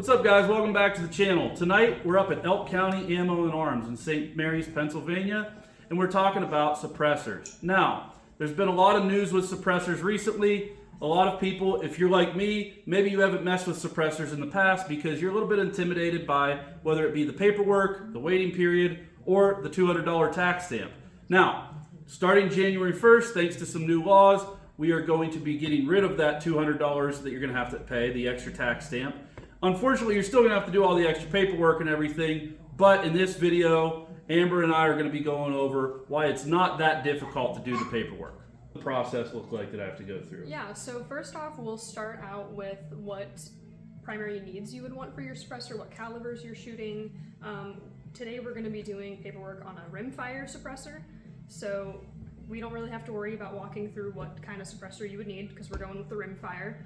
What's up, guys? Welcome back to the channel. Tonight we're up at Elk County Ammo and Arms in St. Mary's, Pennsylvania, and we're talking about suppressors. Now, there's been a lot of news with suppressors recently. A lot of people, if you're like me, maybe you haven't messed with suppressors in the past because you're a little bit intimidated by whether it be the paperwork, the waiting period, or the $200 tax stamp. Now, starting January 1st, thanks to some new laws, we are going to be getting rid of that $200 that you're going to have to pay, the extra tax stamp. Unfortunately, you're still going to have to do all the extra paperwork and everything, but in this video, Amber and I are going to be going over why it's not that difficult to do the paperwork. What the process looks like that I have to go through. Yeah, so first off, we'll start out with what primary needs you would want for your suppressor, what calibers you're shooting. Today we're going to be doing paperwork on a rimfire suppressor, so we don't really have to worry about walking through what kind of suppressor you would need because we're going with the rimfire.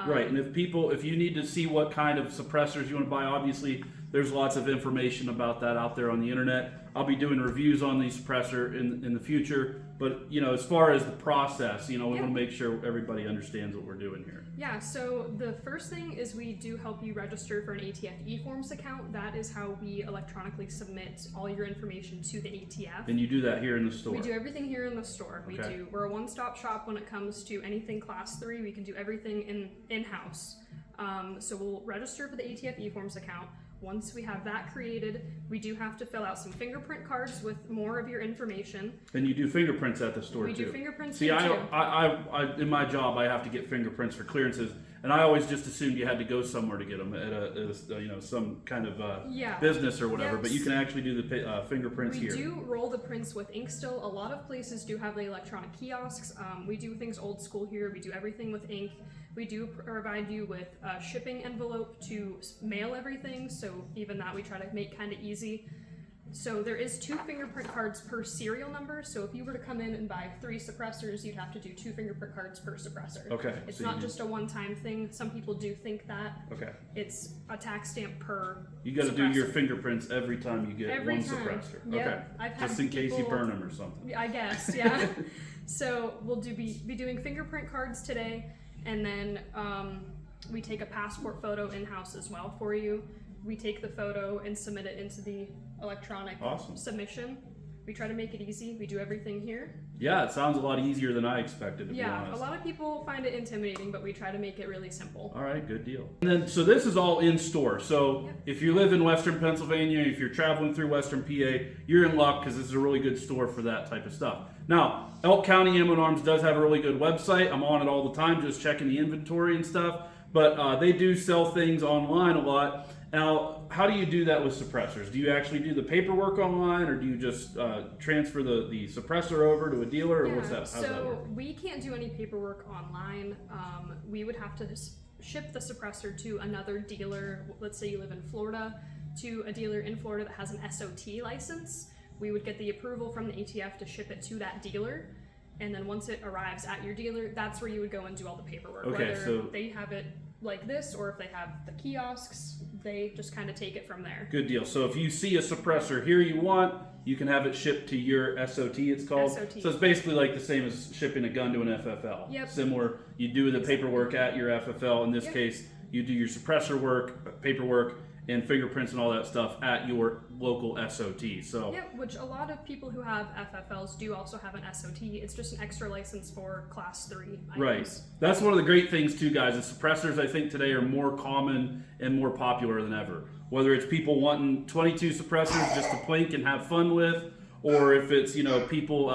Right, and if you need to see what kind of suppressors you want to buy, obviously there's lots of information about that out there on the internet. I'll be doing reviews on the suppressor in the future, but as far as the process, we want to make sure everybody understands what we're doing here. Yeah, so the first thing is we do help you register for an ATF eForms account. That is how we electronically submit all your information to the ATF. And you do that here in the store? We do everything here in the store. Okay. We're a one-stop shop when it comes to anything Class 3. We can do everything in-house. So we'll register for the ATF eForms account. Once we have that created, we do have to fill out some fingerprint cards with more of your information. And you do fingerprints at the store too? We do fingerprints. See, I in my job, I have to get fingerprints for clearances, and I always just assumed you had to go somewhere to get them at some kind of business or whatever. Yes. But you can actually do the fingerprints here. We do roll the prints with ink still. A lot of places do have the electronic kiosks. We do things old school here. We do everything with ink. We do provide you with a shipping envelope to mail everything, so even that we try to make kind of easy. So there is 2 fingerprint cards per serial number, so if you were to come in and buy 3 suppressors, you'd have to do 2 fingerprint cards per suppressor. Okay. It's not just a one-time thing. Some people do think that. Okay. It's a tax stamp per You got to do your fingerprints every time you get every one time. suppressor. Yep. Okay. I've had just in case you burn them or something. I guess, yeah. So we'll be doing fingerprint cards today. And then we take a passport photo in-house as well for you. We take the photo and submit it into the electronic submission. We try to make it easy. We do everything here. Yeah, it sounds a lot easier than I expected, to be honest. Yeah, a lot of people find it intimidating, but we try to make it really simple. All right, good deal. And then, so this is all in store. So if you live in Western Pennsylvania, if you're traveling through Western PA, you're in luck because this is a really good store for that type of stuff. Now, Elk County Ammo and Arms does have a really good website. I'm on it all the time, just checking the inventory and stuff. But they do sell things online a lot. Now, how do you do that with suppressors? Do you actually do the paperwork online, or do you just transfer the suppressor over to a dealer, or what's that? How's that work? We can't do any paperwork online. We would have to ship the suppressor to another dealer. Let's say you live in Florida, to a dealer in Florida that has an SOT license. We would get the approval from the ATF to ship it to that dealer. And then once it arrives at your dealer, that's where you would go and do all the paperwork. Okay, whether so they have it like this, or if they have the kiosks, they just kind of take it from there. Good deal. So if you see a suppressor here you want, you can have it shipped to your SOT, it's called. SOT. So it's basically like the same as shipping a gun to an FFL. Yep. Similar, you do the paperwork at your FFL. In this case, you do your suppressor work, paperwork, and fingerprints and all that stuff at your local SOT. So which a lot of people who have FFLs do also have an SOT. It's just an extra license for Class 3 items. Right. That's one of the great things too, guys. The suppressors, I think, today are more common and more popular than ever. Whether it's people wanting 22 suppressors just to plink and have fun with, or if it's people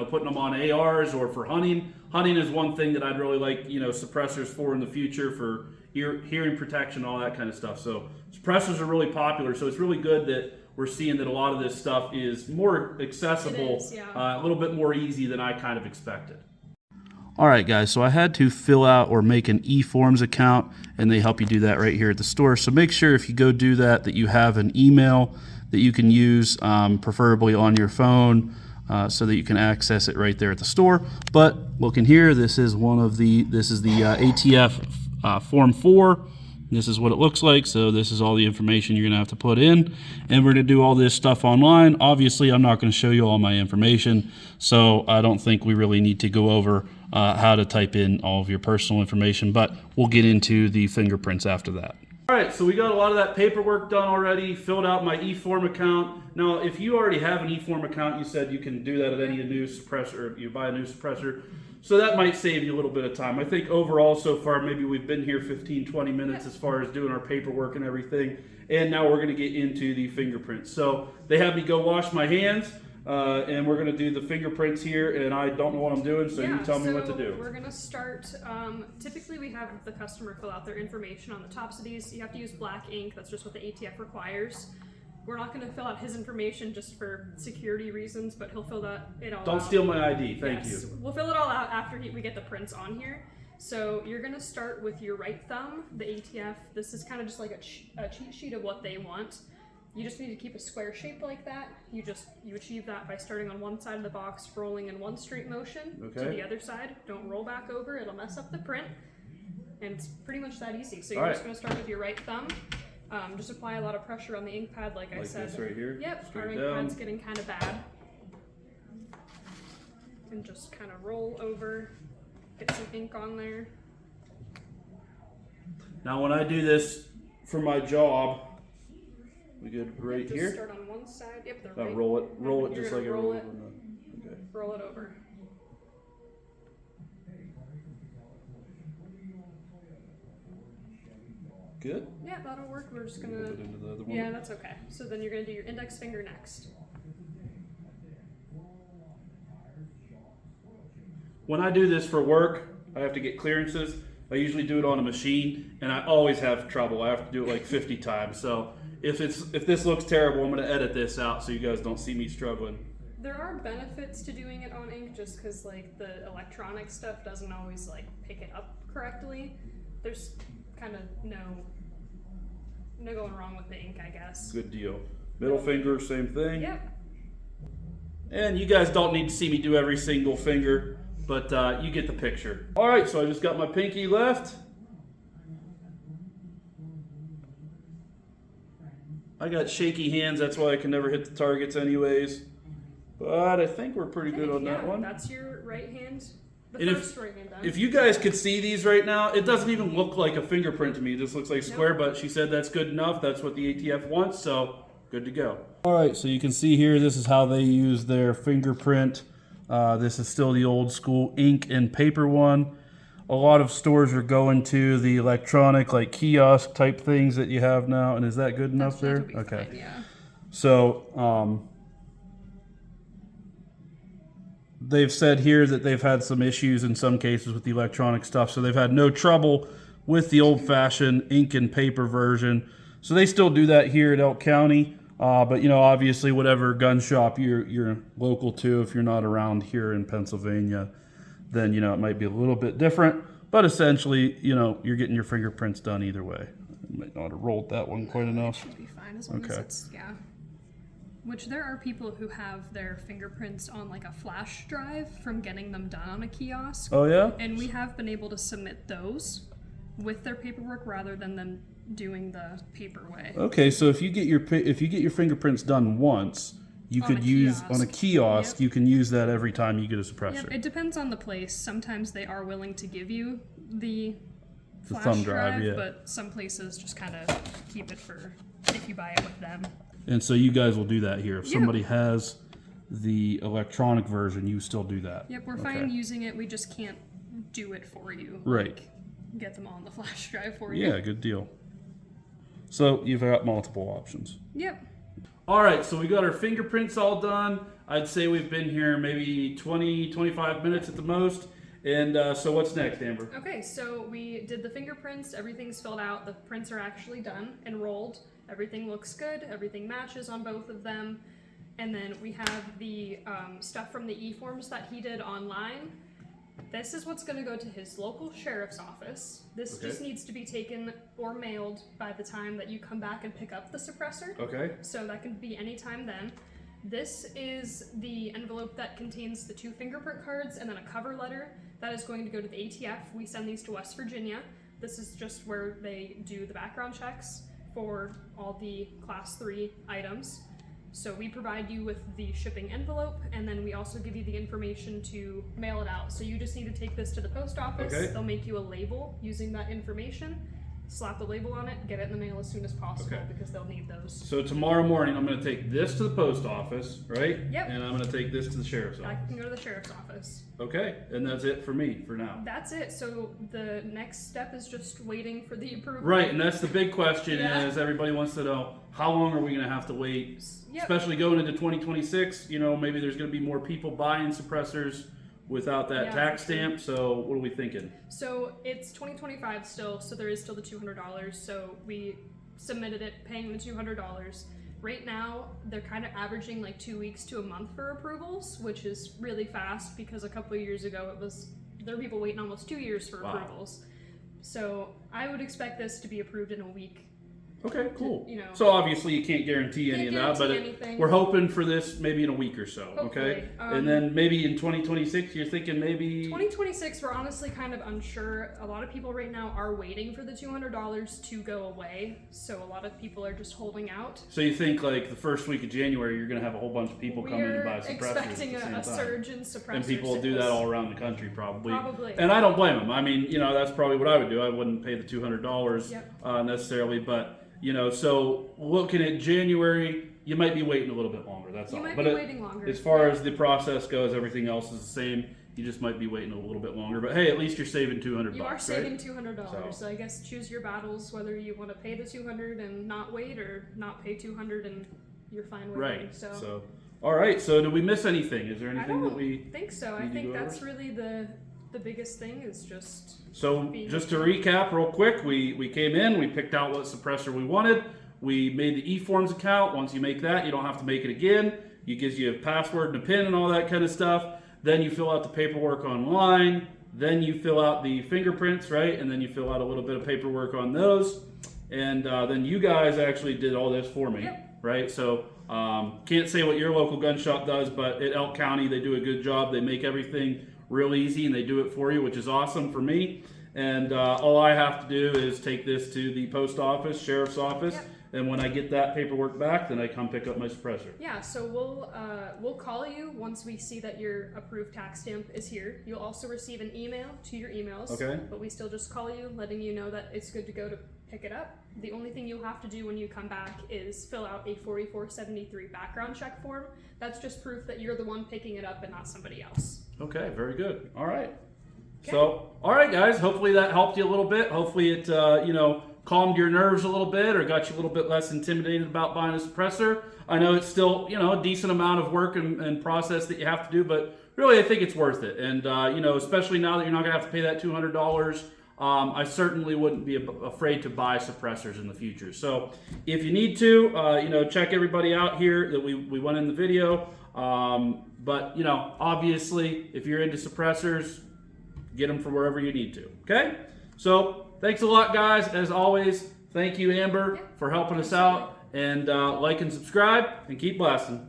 putting them on ARs or for hunting. Hunting is one thing that I'd really like suppressors for in the future, for hearing protection, all that kind of stuff. So suppressors are really popular. So it's really good that we're seeing that a lot of this stuff is more accessible, a little bit more easy than I kind of expected. All right, guys, so I had to fill out or make an eForms account, and they help you do that right here at the store. So make sure if you go do that, that you have an email that you can use, preferably on your phone, so that you can access it right there at the store. But looking here, this is the ATF Form 4. This is what it looks like. So this is all the information you're gonna have to put in, and we're gonna do all this stuff online. Obviously, I'm not gonna show you all my information, so I don't think we really need to go over how to type in all of your personal information, but we'll get into the fingerprints after that. All right, so we got a lot of that paperwork done already, filled out my eForm account. Now, if you already have an eForm account, you said you can do that at any new suppressor, you buy a new suppressor. So that might save you a little bit of time. I think overall so far, maybe we've been here 15, 20 minutes as far as doing our paperwork and everything. And now we're gonna get into the fingerprints. So they have me go wash my hands. And we're going to do the fingerprints here, and I don't know what I'm doing, so you tell me what to do. We're going to start, typically we have the customer fill out their information on the tops of these. You have to use black ink, that's just what the ATF requires. We're not going to fill out his information just for security reasons, but he'll fill it all out. Don't steal my ID, thank you. We'll fill it all out after we get the prints on here. So you're going to start with your right thumb, the ATF. This is kind of just like a cheat sheet of what they want. You just need to keep a square shape like that. You achieve that by starting on one side of the box, rolling in one straight motion to the other side. Don't roll back over, it'll mess up the print. And it's pretty much that easy. So you're just going to start with your right thumb. Just apply a lot of pressure on the ink pad, like I said. Like this right here? Yep, straight our ink down. pad's getting kind of bad. And just kind of roll over, get some ink on there. Now when I do this for my job, we good right just here? Start on one side. Yep, the right. Roll it You're just gonna like I roll roll it. Okay. Roll it over. Good? Yeah, that'll work. We're just A gonna. little bit into the other one. Yeah, that's okay. So then you're gonna do your index finger next. When I do this for work, I have to get clearances. I usually do it on a machine, and I always have trouble. I have to do it like 50 times. So if this looks terrible, I'm going to edit this out so you guys don't see me struggling. There are benefits to doing it on ink, just because like the electronic stuff doesn't always like pick it up correctly. There's kind of no going wrong with the ink, I guess. Good deal. Middle finger, same thing. Yep. And you guys don't need to see me do every single finger, but you get the picture. All right, so I just got my pinky left. I got shaky hands, that's why I can never hit the targets anyways. But I think we're pretty good on that one. That's your right hand. The And first right hand done. If you guys could see these right now, it doesn't even look like a fingerprint to me. It just looks like square, but she said that's good enough. That's what the ATF wants, so good to go. All right, so you can see here, this is how they use their fingerprint. This is still the old school ink and paper one. A lot of stores are going to the electronic, like kiosk type things that you have now. And is that good enough there? Okay. Fine, yeah. So, they've said here that they've had some issues in some cases with the electronic stuff. So they've had no trouble with the old-fashioned ink and paper version. So they still do that here at Elk County. But, you know, obviously whatever gun shop you're local to, if you're not around here in Pennsylvania, then, you know, it might be a little bit different. But essentially, you know, you're getting your fingerprints done either way. I might not have rolled that one quite enough. Should be fine as long as it's, yeah. Which there are people who have their fingerprints on like a flash drive from getting them done on a kiosk. Oh, yeah? And we have been able to submit those with their paperwork rather than them doing the paper way. Okay, so if you get your fingerprints done once, you could use on a kiosk. Yep. You can use that every time you get a suppressor. Yep, it depends on the place. Sometimes they are willing to give you the flash thumb drive, yeah. but some places just kind of keep it for if you buy it with them. And so you guys will do that here. If somebody has the electronic version, you still do that. Yep, we're fine using it. We just can't do it for you. Right. Like, get them on the flash drive for you. Yeah, good deal. So you've got multiple options. Yep. All right, so we got our fingerprints all done. I'd say we've been here maybe 20, 25 minutes at the most. And so what's next, Amber? Okay, so we did the fingerprints. Everything's filled out. The prints are actually done and rolled. Everything looks good. Everything matches on both of them. And then we have the stuff from the e-forms that he did online. This is what's going to go to his local sheriff's office. This just needs to be taken or mailed by the time that you come back and pick up the suppressor. Okay. So that can be any time then. This is the envelope that contains the 2 fingerprint cards and then a cover letter that is going to go to the ATF. We send these to West Virginia. This is just where they do the background checks for all the class 3 items. So we provide you with the shipping envelope, and then we also give you the information to mail it out. So you just need to take this to the post office. Okay. They'll make you a label using that information, slap the label on it, get it in the mail as soon as possible because they'll need those. So tomorrow morning, I'm going to take this to the post office, right? Yep. And I'm going to take this to the sheriff's I office. can go to the sheriff's office. Okay, and that's it for me for now. That's it. So the next step is just waiting for the approval. Right, and that's the big question Yeah. is everybody wants to know, how long are we going to have to wait? Yep. Especially going into 2026, maybe there's going to be more people buying suppressors without that Yeah, tax for sure. stamp. So what are we thinking? So it's 2025 still, so there is still the $200. So we submitted it paying the $200. Right now, they're kind of averaging like 2 weeks to a month for approvals, which is really fast because a couple of years ago there were people waiting almost 2 years for approvals. So I would expect this to be approved in a week. Okay, cool. You know. So obviously you can't guarantee any of that, but we're hoping for this maybe in a week or so. Hopefully. Okay, and then maybe in 2026, you're thinking maybe 2026. We're honestly kind of unsure. A lot of people right now are waiting for the $200 to go away, so a lot of people are just holding out. So you think like the first week of January, you're going to have a whole bunch of people come in to buy We're suppressors expecting at the same a time. surge in suppressors. And people will do that all around the country probably. Probably. And I don't blame them. I mean, that's probably what I would do. I wouldn't pay the $200 Yep. necessarily, but so looking at January, you might be waiting a little bit longer. That's all. You might But be waiting longer. as far as the process goes, everything else is the same. You just might be waiting a little bit longer. But hey, at least you're saving $200. You are right? saving $200. So I guess choose your battles whether you want to pay the $200 and not wait, or not pay $200 and you're fine waiting. Right. So all right. So did we miss anything? Is there I anything don't that we think so. I need to think go that's over? really the biggest thing is just. So just to recap real quick, we came in, we picked out what suppressor we wanted. We made the eForms account. Once you make that, you don't have to make it again. It gives you a password and a PIN and all that kind of stuff. Then you fill out the paperwork online. Then you fill out the fingerprints, right? And then you fill out a little bit of paperwork on those. And then you guys actually did all this for me, right? So can't say what your local gun shop does, but at Elk County, they do a good job. They make everything real easy and they do it for you, which is awesome for me. And all I have to do is take this to the post office, sheriff's office. And when I get that paperwork back, then I come pick up my suppressor. Yeah, so we'll call you once we see that your approved tax stamp is here. You'll also receive an email to your emails. Okay. But we still just call you, letting you know that it's good to go to pick it up. The only thing you'll have to do when you come back is fill out a 4473 background check form. That's just proof that you're the one picking it up and not somebody else. Okay, very good. All right. Okay. So, all right, guys. Hopefully that helped you a little bit. Hopefully it, calmed your nerves a little bit or got you a little bit less intimidated about buying a suppressor. I know it's still, a decent amount of work and process that you have to do, but really I think it's worth it. And, especially now that you're not going to have to pay that $200, I certainly wouldn't be afraid to buy suppressors in the future. So if you need to, check everybody out here that we went in the video. But, obviously, if you're into suppressors, get them from wherever you need to. Okay? So thanks a lot, guys. As always, thank you, Amber, for helping us out. And like and subscribe and keep blasting.